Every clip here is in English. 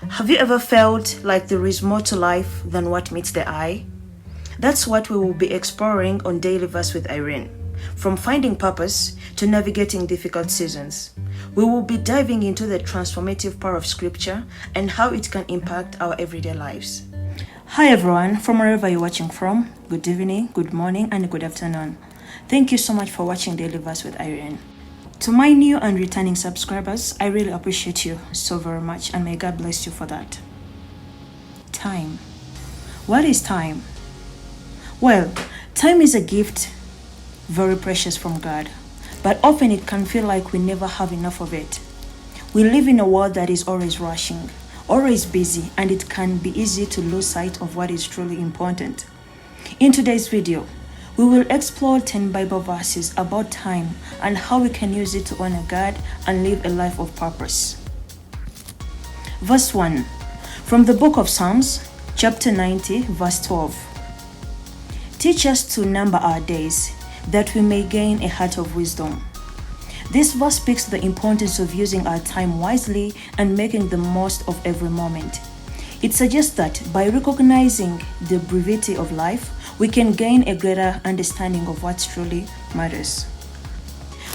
Have you ever felt like there is more to life than what meets the eye? That's what we will be exploring on Daily Verse with Irene. From finding purpose to navigating difficult seasons, we will be diving into the transformative power of Scripture and how it can impact our everyday lives. Hi everyone, from wherever you're watching from, good evening, good morning, and good afternoon. Thank you so much for watching Daily Verse with Irene. To my new and returning subscribers, I really appreciate you so very much, and may God bless you for that. Time. What is time? Well, time is a gift very precious from God, but often it can feel like we never have enough of it. We live in a world that is always rushing, always busy, and it can be easy to lose sight of what is truly important. In today's video, we will explore 10 Bible verses about time and how we can use it to honor God and live a life of purpose. Verse 1, from the book of Psalms, chapter 90, verse 12. Teach us to number our days, that we may gain a heart of wisdom. This verse speaks to the importance of using our time wisely and making the most of every moment. It suggests that by recognizing the brevity of life, we can gain a greater understanding of what truly matters.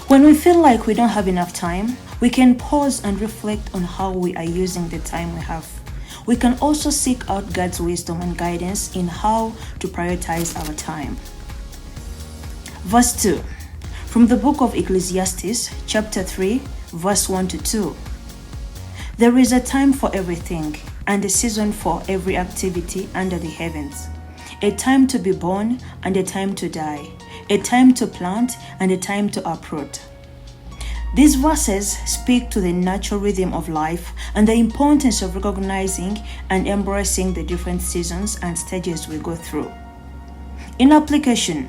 When we feel like we don't have enough time, we can pause and reflect on how we are using the time we have. We can also seek out God's wisdom and guidance in how to prioritize our time. Verse 2, from the book of Ecclesiastes, chapter 3, verse 1 to 2. There is a time for everything, and a season for every activity under the heavens. A time to be born and a time to die. A time to plant and a time to uproot. These verses speak to the natural rhythm of life and the importance of recognizing and embracing the different seasons and stages we go through. In application,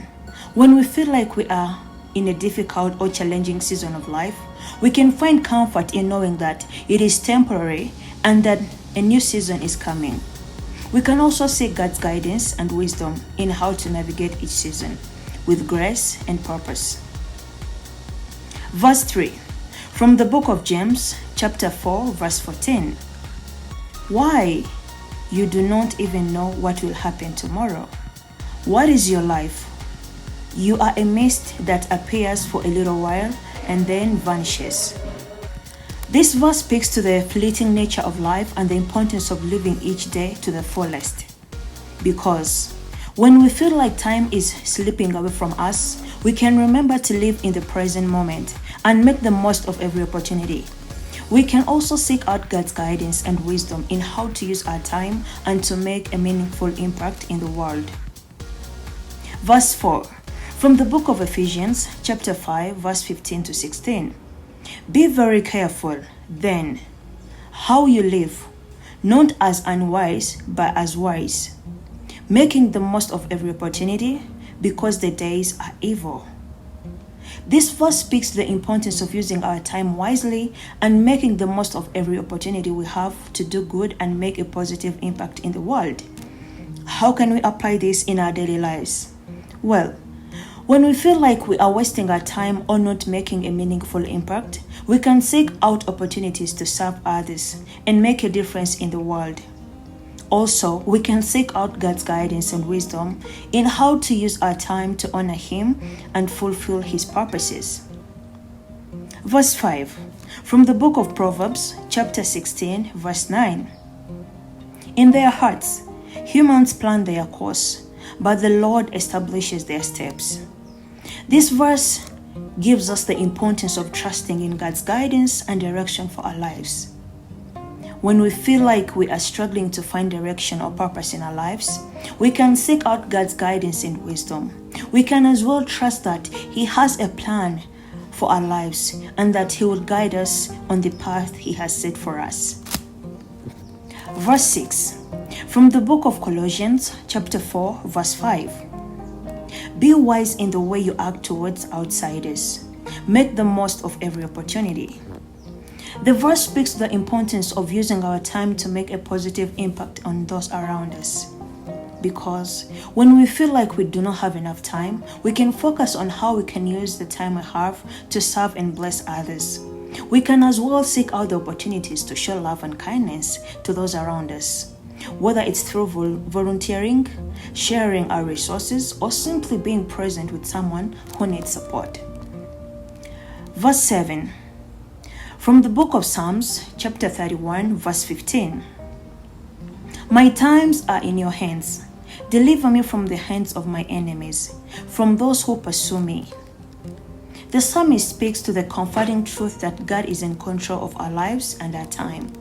when we feel like we are in a difficult or challenging season of life, we can find comfort in knowing that it is temporary and that a new season is coming. We can also seek God's guidance and wisdom in how to navigate each season with grace and purpose. Verse 3, from the book of James, chapter 4, verse 14. Why? You do not even know what will happen tomorrow. What is your life? You are a mist that appears for a little while and then vanishes. This verse speaks to the fleeting nature of life and the importance of living each day to the fullest. Because when we feel like time is slipping away from us, we can remember to live in the present moment and make the most of every opportunity. We can also seek out God's guidance and wisdom in how to use our time and to make a meaningful impact in the world. Verse 4, from the book of Ephesians, chapter 5, verse 15 to 16. Be very careful, then, how you live, not as unwise, but as wise, making the most of every opportunity, because the days are evil. This verse speaks to the importance of using our time wisely and making the most of every opportunity we have to do good and make a positive impact in the world. How can we apply this in our daily lives? Well, when we feel like we are wasting our time or not making a meaningful impact, we can seek out opportunities to serve others and make a difference in the world. Also, we can seek out God's guidance and wisdom in how to use our time to honor Him and fulfill His purposes. Verse 5, from the book of Proverbs, chapter 16, verse 9. In their hearts, humans plan their course, but the Lord establishes their steps. This verse gives us the importance of trusting in God's guidance and direction for our lives. When we feel like we are struggling to find direction or purpose in our lives, we can seek out God's guidance and wisdom. We can as well trust that He has a plan for our lives and that He will guide us on the path He has set for us. Verse 6, from the book of Colossians, chapter 4, verse 5. Be wise in the way you act towards outsiders. Make the most of every opportunity. The verse speaks to the importance of using our time to make a positive impact on those around us. Because when we feel like we do not have enough time, we can focus on how we can use the time we have to serve and bless others. We can as well seek out the opportunities to show love and kindness to those around us, whether it's through volunteering, sharing our resources, or simply being present with someone who needs support. Verse 7. From the book of Psalms, chapter 31, verse 15. My times are in your hands. Deliver me from the hands of my enemies, from those who pursue me. The psalmist speaks to the comforting truth that God is in control of our lives and our time.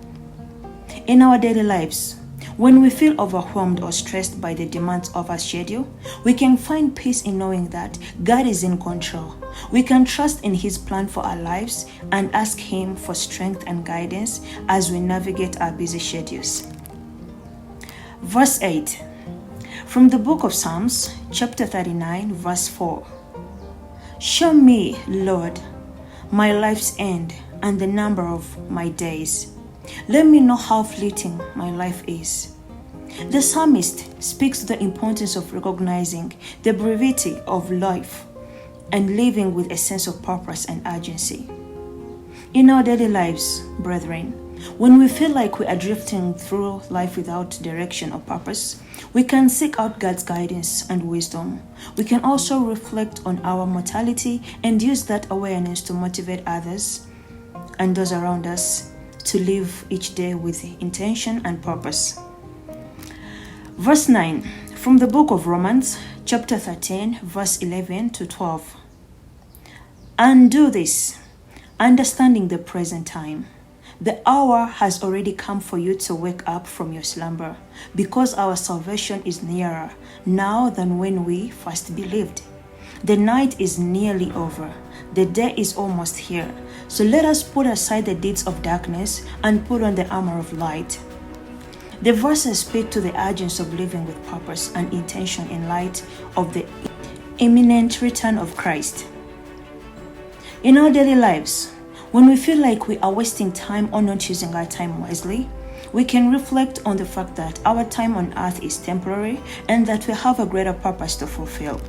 In our daily lives, when we feel overwhelmed or stressed by the demands of our schedule, we can find peace in knowing that God is in control. We can trust in His plan for our lives and ask Him for strength and guidance as we navigate our busy schedules. Verse 8. From the book of Psalms, chapter 39, verse 4. Show me, Lord, my life's end and the number of my days. Let me know how fleeting my life is. The psalmist speaks to the importance of recognizing the brevity of life and living with a sense of purpose and urgency. In our daily lives, brethren, when we feel like we are drifting through life without direction or purpose, we can seek out God's guidance and wisdom. We can also reflect on our mortality and use that awareness to motivate others and those around us to live each day with intention and purpose. Verse 9, from the book of Romans, chapter 13, verse 11 to 12. And do this, understanding the present time. The hour has already come for you to wake up from your slumber, because our salvation is nearer now than when we first believed. The night is nearly over. The day is almost here. So let us put aside the deeds of darkness and put on the armor of light. The verses speak to the urgency of living with purpose and intention in light of the imminent return of Christ. In our daily lives, when we feel like we are wasting time or not using our time wisely, we can reflect on the fact that our time on earth is temporary and that we have a greater purpose to fulfill.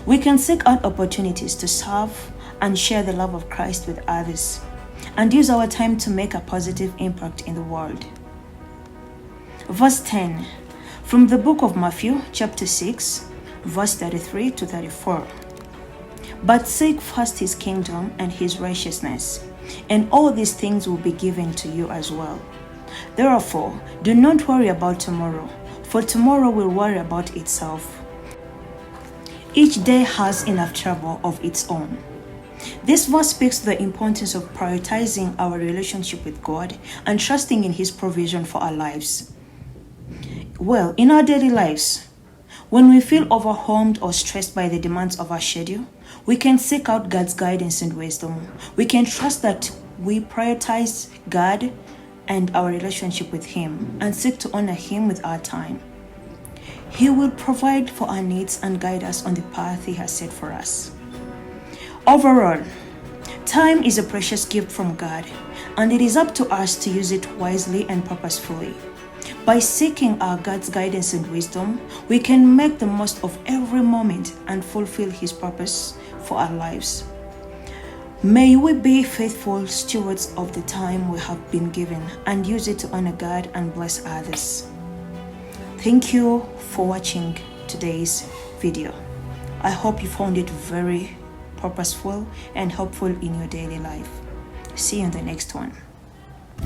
We can seek out opportunities to serve and share the love of Christ with others, and use our time to make a positive impact in the world. Verse 10, from the book of Matthew, chapter 6, verse 33 to 34. But seek first His kingdom and His righteousness, and all these things will be given to you as well. Therefore, do not worry about tomorrow, for tomorrow will worry about itself. Each day has enough trouble of its own. This verse speaks to the importance of prioritizing our relationship with God and trusting in His provision for our lives. Well, in our daily lives, when we feel overwhelmed or stressed by the demands of our schedule, we can seek out God's guidance and wisdom. We can trust that we prioritize God and our relationship with Him and seek to honor Him with our time. He will provide for our needs and guide us on the path He has set for us. Overall, time is a precious gift from God, and it is up to us to use it wisely and purposefully. By seeking our God's guidance and wisdom, we can make the most of every moment and fulfill His purpose for our lives. May we be faithful stewards of the time we have been given and use it to honor God and bless others. Thank you for watching today's video. I hope you found it very purposeful and helpful in your daily life. See you in the next one.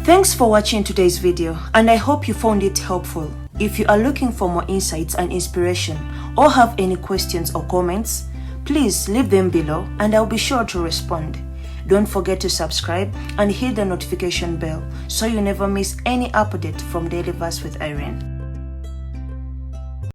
Thanks for watching today's video, and I hope you found it helpful. If you are looking for more insights and inspiration or have any questions or comments, please leave them below and I'll be sure to respond. Don't forget to subscribe and hit the notification bell so you never miss any update from Daily Verse with Irene.